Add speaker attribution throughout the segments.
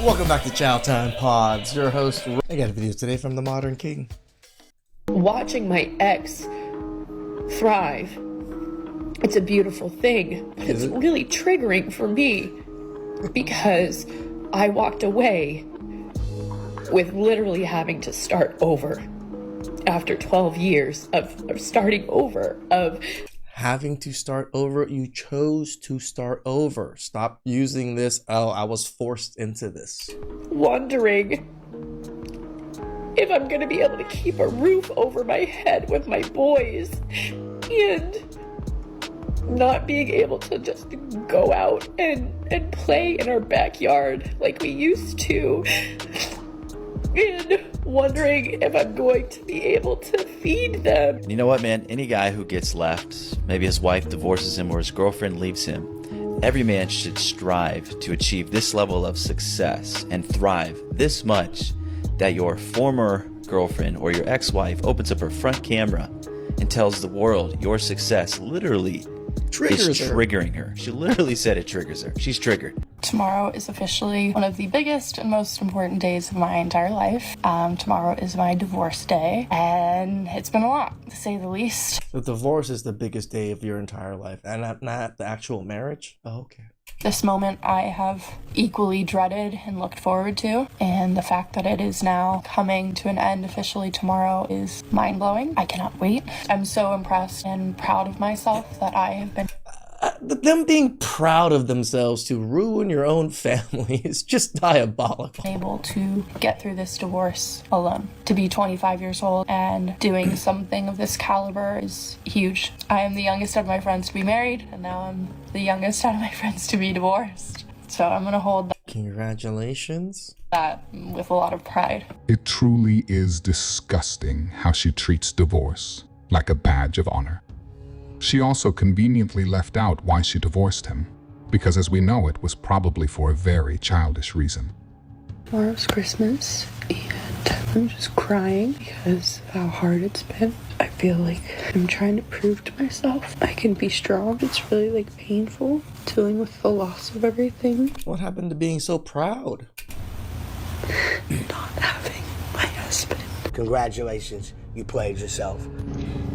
Speaker 1: Welcome back to Chow Time Pods. Your host, I got a video today from the Modern King.
Speaker 2: Watching my ex thrive, it's a beautiful thing, but it's really triggering for me because I walked away with literally having to start over after 12 years of starting over, of
Speaker 1: having to start over. You chose to start over. Stop using this, oh, I was forced into this.
Speaker 2: wondering if I'm gonna be able to keep a roof over my head with my boys and not being able to just go out and play in our backyard like we used to. And wondering if I'm going to be able to feed them.
Speaker 3: You know what, man? Any guy who gets left, maybe his wife divorces him or his girlfriend leaves him, every man should strive to achieve this level of success and thrive this much that your former girlfriend or your ex-wife opens up her front camera and tells the world your success literally is triggering her. She literally said it triggers her. She's triggered.
Speaker 4: Tomorrow is officially one of the biggest and most important days of my entire life. Tomorrow is my divorce day, and it's been a lot, to say the least.
Speaker 1: The divorce is the biggest day of your entire life, and not the actual marriage? Oh, okay.
Speaker 4: This moment I have equally dreaded and looked forward to, and the fact that it is now coming to an end officially tomorrow is mind-blowing. I cannot wait. I'm so impressed and proud of myself that I have been
Speaker 1: Them being proud of themselves to ruin your own family is just diabolical.
Speaker 4: able to get through this divorce alone. To be 25 years old and doing something of this caliber is huge. I am the youngest of my friends to be married, and now I'm the youngest out of my friends to be divorced. So I'm gonna hold
Speaker 1: Congratulations.
Speaker 4: that with a lot of pride.
Speaker 5: It truly is disgusting how she treats divorce like a badge of honor. She also conveniently left out why she divorced him, because as we know, it was probably for a very childish reason.
Speaker 6: Tomorrow's Christmas, and I'm just crying because of how hard it's been. I feel like I'm trying to prove to myself I can be strong. It's really painful dealing with the loss of everything.
Speaker 1: What happened to being so proud?
Speaker 6: Not having my husband.
Speaker 7: Congratulations, you played yourself.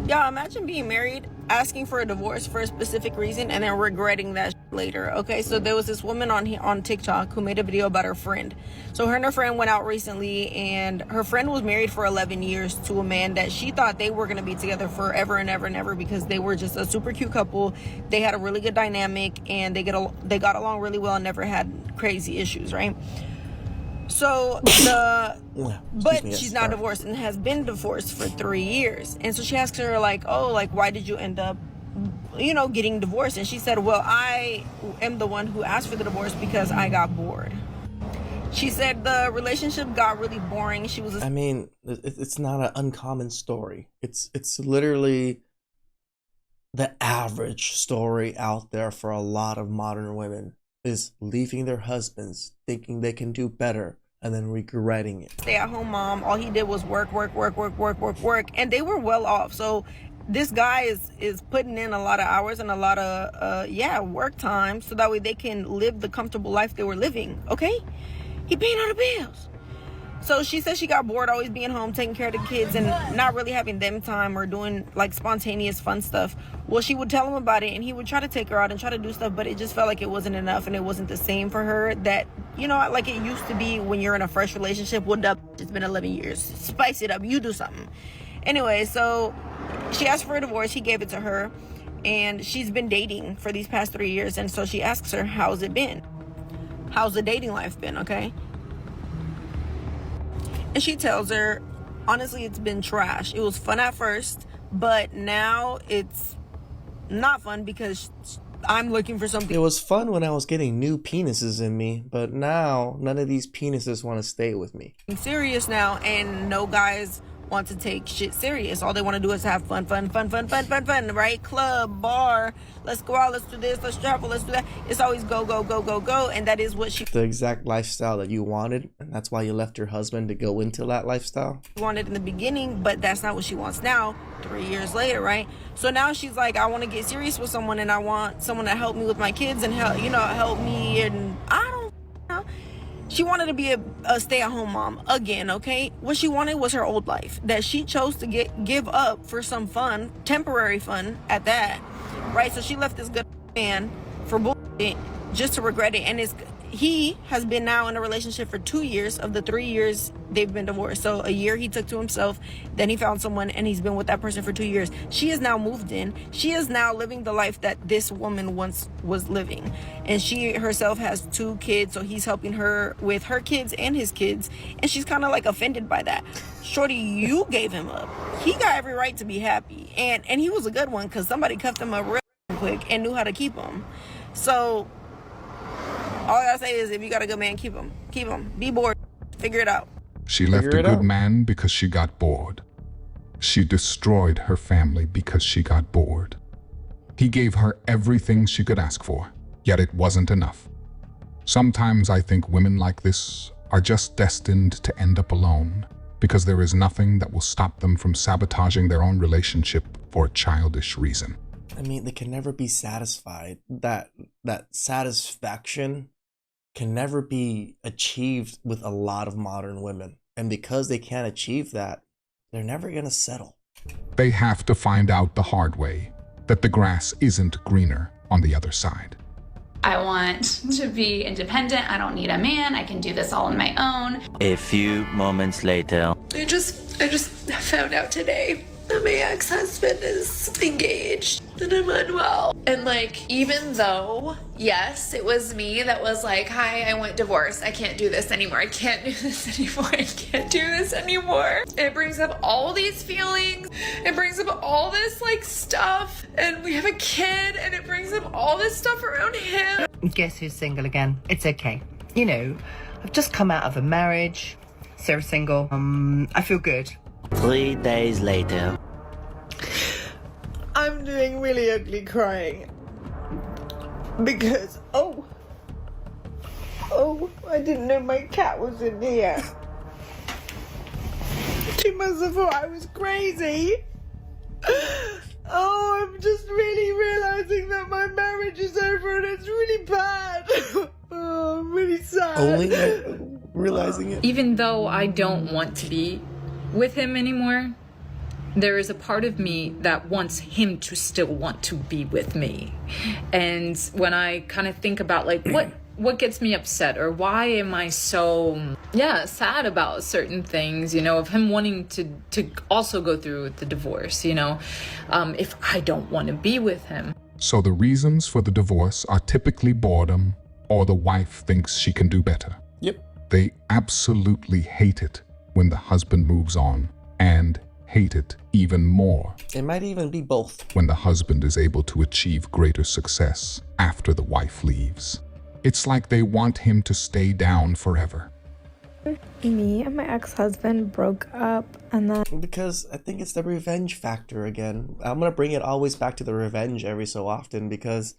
Speaker 8: Y'all, imagine being married, asking for a divorce for a specific reason, and then regretting that later. Okay, so there was this woman on TikTok who made a video about her friend. So her and her friend went out recently, and her friend was married for 11 years to a man that she thought they were going to be together forever and ever and ever because they were just a super cute couple. They had a really good dynamic, and they got along really well and never had crazy issues, right? So but she's now divorced and has been divorced for 3 years. And so she asks her why did you end up, getting divorced? And she said, well, I am the one who asked for the divorce because I got bored. She said the relationship got really boring.
Speaker 1: I mean, it's not an uncommon story. It's literally the average story out there for a lot of modern women, is leaving their husbands, thinking they can do better, and then regretting it.
Speaker 8: Stay-at-home mom. All he did was work, and they were well off. So this guy is putting in a lot of hours and a lot of work time, so that way they can live the comfortable life they were living. Okay, he paying all the bills. So she said she got bored always being home, taking care of the kids, and not really having them time or doing spontaneous fun stuff. Well, she would tell him about it, and he would try to take her out and try to do stuff, but it just felt like it wasn't enough, and it wasn't the same for her that, like it used to be when you're in a fresh relationship. What up? It's been 11 years. Spice it up. You do something. Anyway, so she asked for a divorce. He gave it to her, and she's been dating for these past 3 years, and so she asks her, how's it been? How's the dating life been, okay? And she tells her, honestly, it's been trash. It was fun at first, but now it's not fun because I'm looking for something.
Speaker 1: It was fun when I was getting new penises in me, but now none of these penises want to stay with me.
Speaker 8: I'm serious now, and no guys want to take shit serious. All they want to do is have fun, right? Club, bar, let's go out, let's do this, let's travel, let's do that. It's always go, and that is what she
Speaker 1: the exact lifestyle that you wanted, and that's why you left your husband to go into that lifestyle.
Speaker 8: wanted in the beginning, but that's not what she wants now, 3 years later, right? So now she's like, I want to get serious with someone, and I want someone to help me with my kids and help me, and I don't know. She wanted to be a stay-at-home mom again, okay? What she wanted was her old life that she chose to give up for some fun, temporary fun at that, right? So she left this good man for bullshit just to regret it. And he has been now in a relationship for 2 years of the 3 years they've been divorced. So a year he took to himself, then he found someone, and he's been with that person for 2 years. She is now moved in. She is now living the life that this woman once was living. And she herself has 2 kids, so he's helping her with her kids and his kids. And she's kind of like offended by that. Shorty, you gave him up. He got every right to be happy. And he was a good one because somebody cuffed him up real quick and knew how to keep him. So all I gotta say is, if you got a good man, keep him. Keep him. Be bored. Figure it out.
Speaker 5: She left a good man because she got bored. She destroyed her family because she got bored. He gave her everything she could ask for, yet it wasn't enough. Sometimes I think women like this are just destined to end up alone because there is nothing that will stop them from sabotaging their own relationship for a childish reason.
Speaker 1: I mean, they can never be satisfied. That satisfaction can never be achieved with a lot of modern women. And because they can't achieve that, they're never going to settle.
Speaker 5: They have to find out the hard way that the grass isn't greener on the other side.
Speaker 9: I want to be independent. I don't need a man. I can do this all on my own.
Speaker 10: A few moments later.
Speaker 2: I just found out today that my ex-husband is engaged and I'm unwell. And like, even though, yes, it was me that was like, hi, I want divorce. I can't do this anymore. I can't do this anymore. I can't do this anymore. It brings up all these feelings. It brings up all this like stuff. And we have a kid and it brings up all this stuff around him.
Speaker 11: Guess who's single again? It's okay. You know, I've just come out of a marriage. So single. I feel good.
Speaker 10: 3 days later.
Speaker 6: I'm doing really ugly crying because oh, I didn't know my cat was in here. She must have thought I was crazy. Oh, I'm just really realizing that my marriage is over and it's really bad. Oh, I'm really sad.
Speaker 1: Only realizing it.
Speaker 12: Even though I don't want to be with him anymore, there is a part of me that wants him to still want to be with me. And when I kind of think about like what gets me upset or why am I so sad about certain things, of him wanting to also go through with the divorce, if I don't want to be with him.
Speaker 5: So the reasons for the divorce are typically boredom or the wife thinks she can do better.
Speaker 1: Yep.
Speaker 5: They absolutely hate it when the husband moves on, and hate it even more.
Speaker 1: It might even be both.
Speaker 5: When the husband is able to achieve greater success after the wife leaves. It's like they want him to stay down forever.
Speaker 13: Me and my ex-husband broke up, and then...
Speaker 1: Because I think it's the revenge factor again. I'm going to bring it always back to the revenge every so often because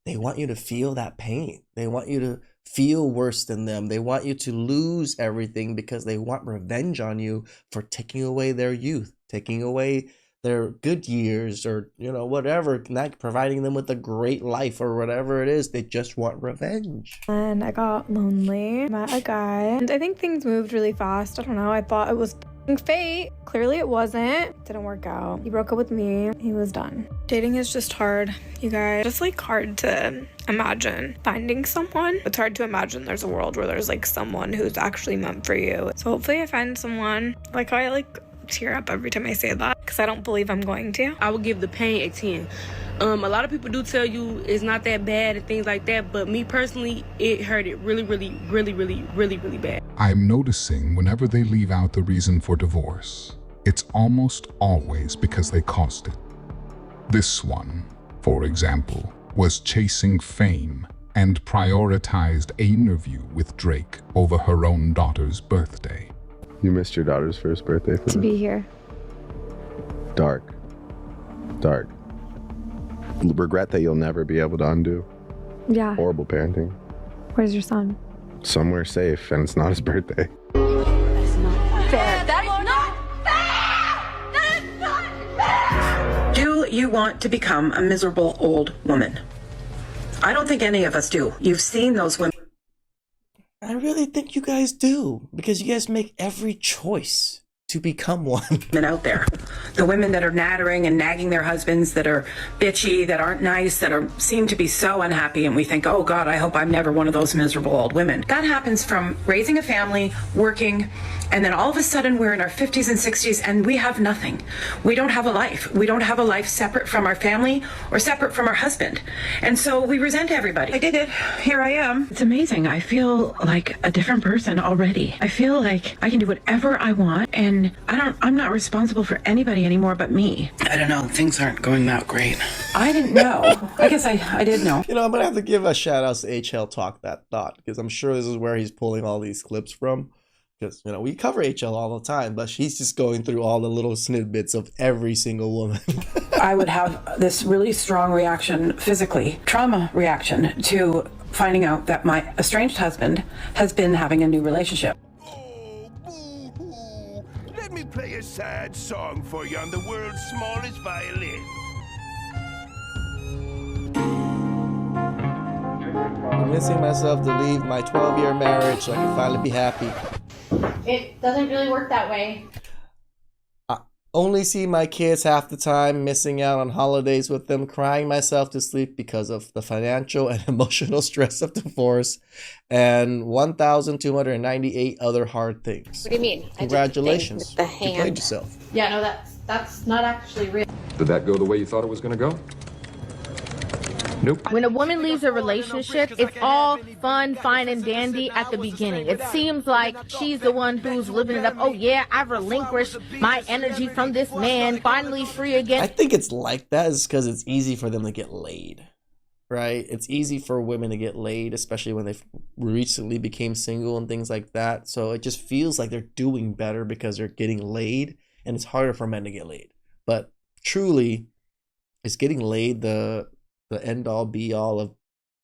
Speaker 1: they want you to feel that pain. They want you to feel worse than them. They want you to lose everything because they want revenge on you for taking away their youth, taking away their good years, or whatever, not providing them with a great life or whatever it is. They just want revenge.
Speaker 13: And I got lonely, met a guy, and I think things moved really fast. I don't know, I thought it was fate. Clearly it wasn't. Didn't work out. He broke up with me. He was done. Dating is just hard, you guys. It's like hard to imagine finding someone. It's hard to imagine there's a world where there's like someone who's actually meant for you. So hopefully I find someone. Like I tear up every time I say that because I don't believe I'm going to.
Speaker 14: I would give the pain a 10. A lot of people do tell you it's not that bad and things like that, but me personally, it hurt it really, really, really, really, really, really bad.
Speaker 5: I'm noticing whenever they leave out the reason for divorce, it's almost always because they caused it. This one, for example, was chasing fame and prioritized an interview with Drake over her own daughter's birthday.
Speaker 15: You missed your daughter's first birthday for
Speaker 13: To be here.
Speaker 15: Dark. Regret that you'll never be able to undo.
Speaker 13: Yeah.
Speaker 15: Horrible parenting.
Speaker 13: Where's your son?
Speaker 15: Somewhere safe, and it's not his birthday.
Speaker 13: That's not fair.
Speaker 9: That is not fair! That is not fair!
Speaker 16: Do you want to become a miserable old woman? I don't think any of us do. You've seen those women.
Speaker 1: I really think you guys do, because you guys make every choice to become one.
Speaker 16: Men out there, the women that are nattering and nagging their husbands, that are bitchy, that aren't nice, seem to be so unhappy, and we think, oh God, I hope I'm never one of those miserable old women. That happens from raising a family, working, and then all of a sudden we're in our 50s and 60s and we have nothing. We don't have a life. We don't have a life separate from our family or separate from our husband. And so we resent everybody. I did it. Here I am. It's amazing. I feel like a different person already. I feel like I can do whatever I want, and I'm not responsible for anybody anymore but me. I don't know. Things aren't going that great. I didn't know. I guess I did know.
Speaker 1: You know, I'm going to have to give a shout out to HL Talk That Thought, because I'm sure this is where he's pulling all these clips from. Because, you know, we cover HL all the time, but she's just going through all the little snippets of every single woman.
Speaker 16: I would have this really strong reaction physically, trauma reaction, to finding out that my estranged husband has been having a new relationship.
Speaker 17: Let me play a sad song for you on the world's smallest violin.
Speaker 1: I'm missing myself to leave my 12-year marriage so I can finally be happy.
Speaker 18: It doesn't really work that way.
Speaker 1: I only see my kids half the time, missing out on holidays with them, crying myself to sleep because of the financial and emotional stress of divorce, and 1,298 other hard things.
Speaker 18: What do you mean?
Speaker 1: Congratulations.
Speaker 18: I did the thing with the
Speaker 1: You played
Speaker 18: hand.
Speaker 1: yourself.
Speaker 18: Yeah, no, that's not actually real.
Speaker 19: Did that go the way you thought it was going to go? Nope.
Speaker 20: When a woman leaves a relationship, it's all fun, fine, and dandy at the beginning. It seems like she's the one who's living it up. Oh yeah, I've relinquished my energy from this man, finally free again.
Speaker 1: I think it's like that is because it's easy for them to get laid, right? It's easy for women to get laid, especially when they recently became single and things like that. So it just feels like they're doing better because they're getting laid, and it's harder for men to get laid. But truly, is getting laid the end all be all of,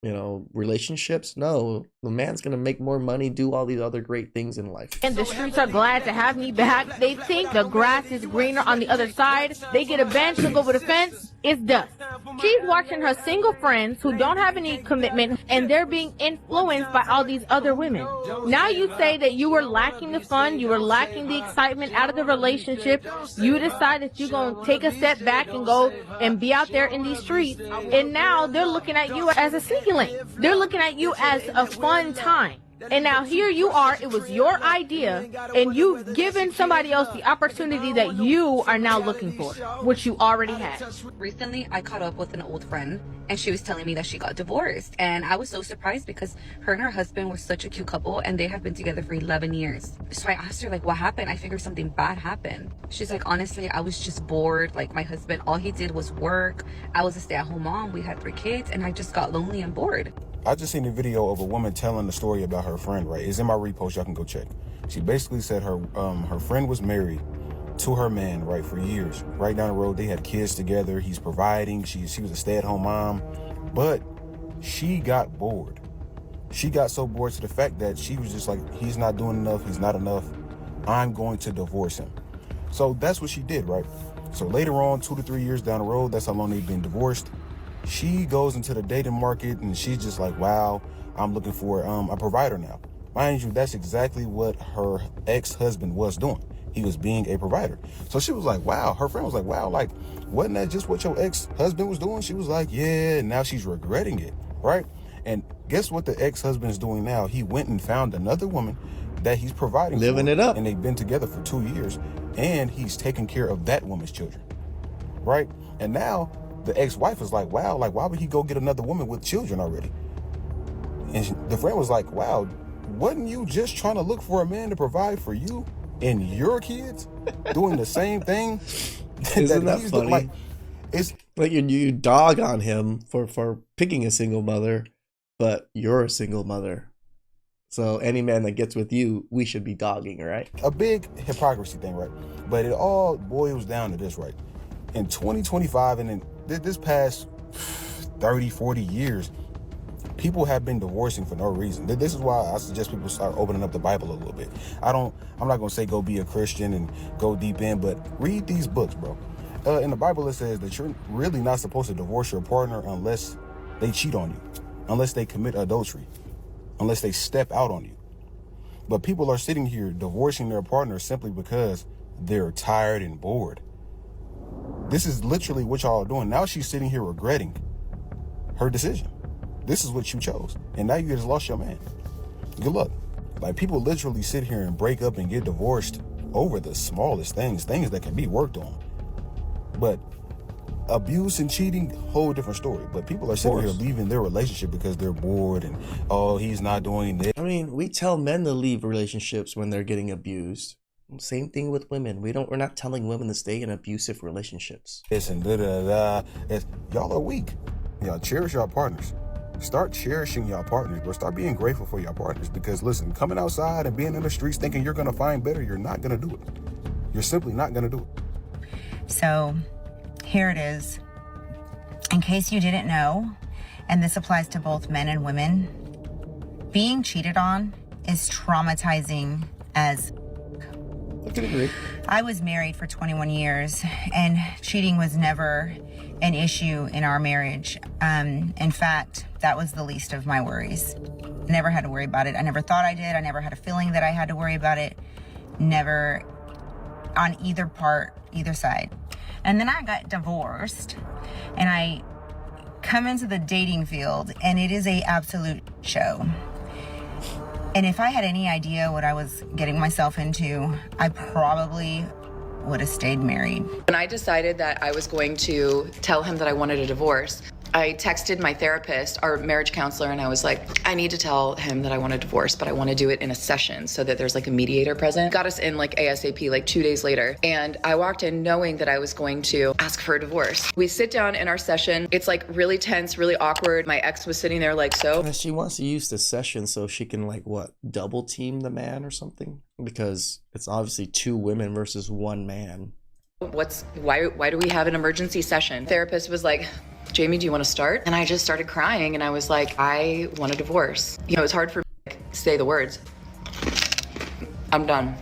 Speaker 1: you know, relationships? No, the man's gonna make more money, do all these other great things in life.
Speaker 20: And the streets are glad to have me back. They think the grass is greener on the other side. They get a bench, look over the fence, it's dust. She's watching her single friends who don't have any commitment, and they're being influenced by all these other women. Now you say that you were lacking the fun, you were lacking the excitement out of the relationship. You decide that you're gonna take a step back and go and be out there in these streets, and now they're looking at you as a sneaky link. They're looking at you as a fun time. And now here you are, it was your idea, and you've given somebody else the opportunity that you are now looking for, which you already had.
Speaker 21: Recently, I caught up with an old friend, and she was telling me that she got divorced. And I was so surprised because her and her husband were such a cute couple, and they have been together for 11 years. So I asked her, like, what happened? I figured something bad happened. She's like, honestly, I was just bored. Like, my husband, all he did was work. I was a stay-at-home mom. We had 3 kids, and I just got lonely and bored.
Speaker 22: I just seen a video of a woman telling the story about her friend, right? It's in my repost, y'all can go check. She basically said her friend was married to her man, right, for years. Right down the road, they had kids together. He's providing. She was a stay-at-home mom. But she got bored. She got so bored to the fact that she was just like, he's not doing enough. He's not enough. I'm going to divorce him. So that's what she did, right? So later on, 2 to 3 years down the road, that's how long they've been divorced. She goes into the dating market and she's just like, wow, I'm looking for a provider now. Mind you, that's exactly what her ex-husband was doing. He was being a provider. So she was like, wow. Her friend was like, wow, like, wasn't that just what your ex-husband was doing? She was like, yeah, and now she's regretting it, right? And guess what the ex-husband is doing now? He went and found another woman that he's providing for.
Speaker 1: Living it up.
Speaker 22: And they've been together for 2 years, and he's taking care of that woman's children, right? And now the ex-wife is like, wow, like, why would he go get another woman with children already? And the friend was like, wow, wasn't you just trying to look for a man to provide for you and your kids doing the same thing?
Speaker 1: Isn't that
Speaker 22: he's
Speaker 1: funny?
Speaker 22: doing? Like, it's
Speaker 1: like you dog on him for picking a single mother, but you're a single mother. So any man that gets with you, we should be dogging, right?
Speaker 22: a big hypocrisy thing, right? But it all boils down to this, right? In 2025 and in this past 30, 40 years, people have been divorcing for no reason. This is why I suggest people start opening up the Bible a little bit. I'm not gonna say go be a Christian and go deep in, but read these books, bro. In the Bible, it says that you're really not supposed to divorce your partner unless they cheat on you, unless they commit adultery, unless they step out on you. But people are sitting here divorcing their partner simply because they're tired and bored. This is literally what y'all are doing. Now she's sitting here regretting her decision. This is what you chose. And now you just lost your man. Good luck. Like, people literally sit here and break up and get divorced over the smallest things that can be worked on. But abuse and cheating, whole different story. But people are sitting here leaving their relationship because they're bored and, oh, he's not doing this.
Speaker 1: I mean, we tell men to leave relationships when they're getting abused. Same thing with women. We're not telling women to stay in abusive relationships.
Speaker 22: This and da-da-da. Y'all are weak. Y'all cherish your partners. Start cherishing your partners, bro. Start being grateful for your partners. Because listen, coming outside and being in the streets thinking you're gonna find better, you're not gonna do it. You're simply not gonna do it.
Speaker 3: So here it is. In case you didn't know, and this applies to both men and women, being cheated on is traumatizing as
Speaker 1: I can agree.
Speaker 3: I was married for 21 years, and cheating was never an issue in our marriage. In fact, that was the least of my worries. I never had to worry about it. I never thought I did. I never had a feeling that I had to worry about it. Never on either part, either side. And then I got divorced, and I come into the dating field, and it is a absolute show. And if I had any idea what I was getting myself into, I probably would have stayed married.
Speaker 4: When I decided that I was going to tell him that I wanted a divorce, I texted my therapist, our marriage counselor, and I was like, I need to tell him that I want a divorce, but I want to do it in a session so that there's like a mediator present. Got us in like ASAP, like 2 days later. And I walked in knowing that I was going to ask for a divorce. We sit down in our session. It's like really tense, really awkward. My ex was sitting there like so.
Speaker 1: And she wants to use the session so she can like what, double team the man or something? Because it's obviously 2 women versus 1 man.
Speaker 4: Why do we have an emergency session? Therapist was like, Jamie, do you want to start? And I just started crying and I was like, I want a divorce. You know, it's hard for me to say the words. I'm done.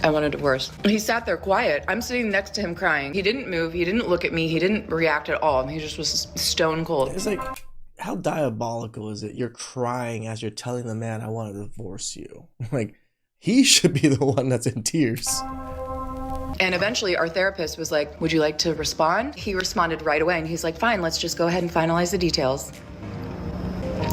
Speaker 4: I want a divorce. He sat there quiet. I'm sitting next to him crying. He didn't move. He didn't look at me. He didn't react at all. He just was stone cold.
Speaker 1: It's like, how diabolical is it? You're crying as you're telling the man, I want to divorce you. Like, he should be the one that's in tears.
Speaker 4: And eventually our therapist was like, would you like to respond? He responded right away and he's like, fine, let's just go ahead and finalize the details.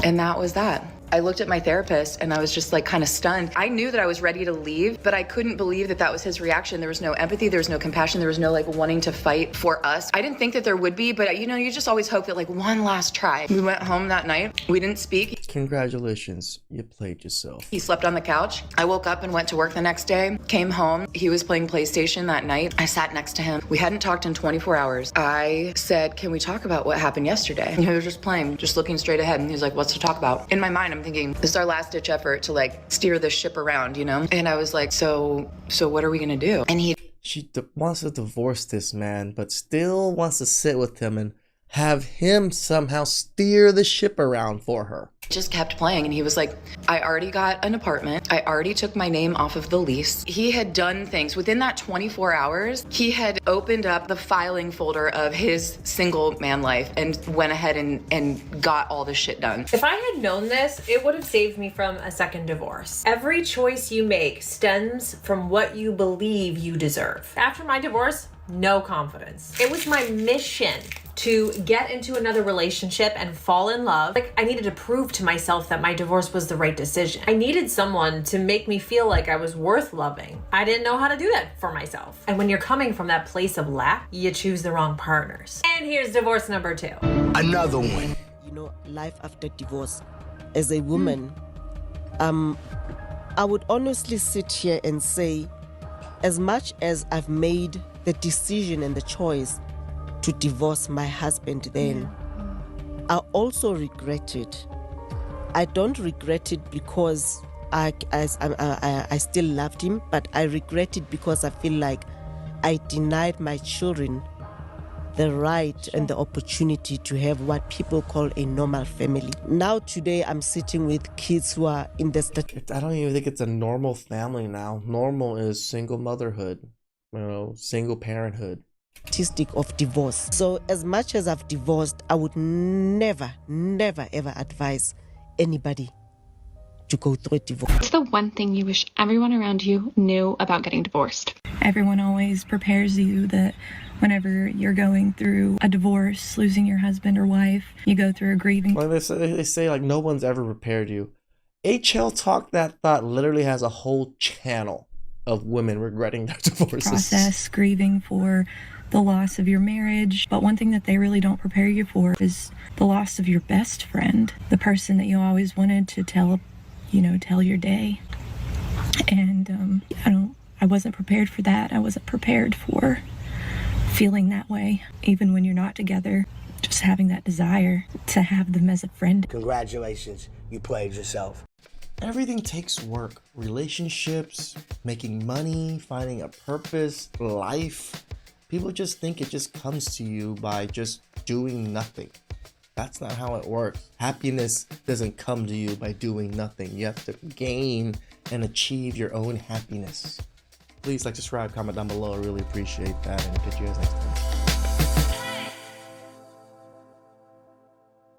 Speaker 4: And that was that. I looked at my therapist and I was just like kind of stunned. I knew that I was ready to leave, but I couldn't believe that that was his reaction. There was no empathy, there was no compassion, there was no like wanting to fight for us. I didn't think that there would be, but you know, you just always hope that like one last try. We went home that night, we didn't speak.
Speaker 1: Congratulations, you played yourself.
Speaker 4: He slept on the couch. I woke up and went to work the next day, came home. He was playing PlayStation that night. I sat next to him. We hadn't talked in 24 hours. I said, can we talk about what happened yesterday? And he was just playing, just looking straight ahead. And he was like, what's to talk about? In my mind, I'm thinking, this is our last ditch effort to like steer this ship around, you know? And I was like, so what are we gonna do? And
Speaker 1: she wants to divorce this man, but still wants to sit with him and have him somehow steer the ship around for her.
Speaker 4: Just kept playing and he was like, I already got an apartment. I already took my name off of the lease. He had done things within that 24 hours. He had opened up the filing folder of his single man life and went ahead and got all this shit done.
Speaker 23: If I had known this, it would have saved me from a second divorce. Every choice you make stems from what you believe you deserve. After my divorce, no confidence. It was my mission to get into another relationship and fall in love. Like, I needed to prove to myself that my divorce was the right decision. I needed someone to make me feel like I was worth loving. I didn't know how to do that for myself. And when you're coming from that place of lack, you choose the wrong partners. And here's divorce number 2.
Speaker 24: Another one. You know, life after divorce. As a woman, I would honestly sit here and say, as much as I've made the decision and the choice to divorce my husband then, I also regret it. I don't regret it because I still loved him, but I regret it because I feel like I denied my children the right and the opportunity to have what people call a normal family. Now today I'm sitting with kids who are in the
Speaker 1: I don't even think it's a normal family now. Normal is single motherhood, you know, single parenthood.
Speaker 24: Statistic of divorce. So as much as I've divorced, I would never ever advise anybody to go through a divorce.
Speaker 2: What's the one thing you wish everyone around you knew about getting divorced?
Speaker 7: Everyone always prepares you that whenever you're going through a divorce, losing your husband or wife, you go through a grieving.
Speaker 1: Like they say, like, no one's ever prepared you. HL Talk That Thought literally has a whole channel of women regretting their divorces.
Speaker 7: Process, grieving for the loss of your marriage. But one thing that they really don't prepare you for is the loss of your best friend, the person that you always wanted to tell your day. And I wasn't prepared for that. I wasn't prepared for feeling that way, even when you're not together, just having that desire to have them as a friend.
Speaker 8: Congratulations, you played yourself.
Speaker 1: Everything takes work. Relationships, making money, finding a purpose, life. People just think it just comes to you by just doing nothing. That's not how it works. Happiness doesn't come to you by doing nothing. You have to gain and achieve your own happiness. Please like, subscribe, comment down below. I really appreciate that, and catch you guys next time.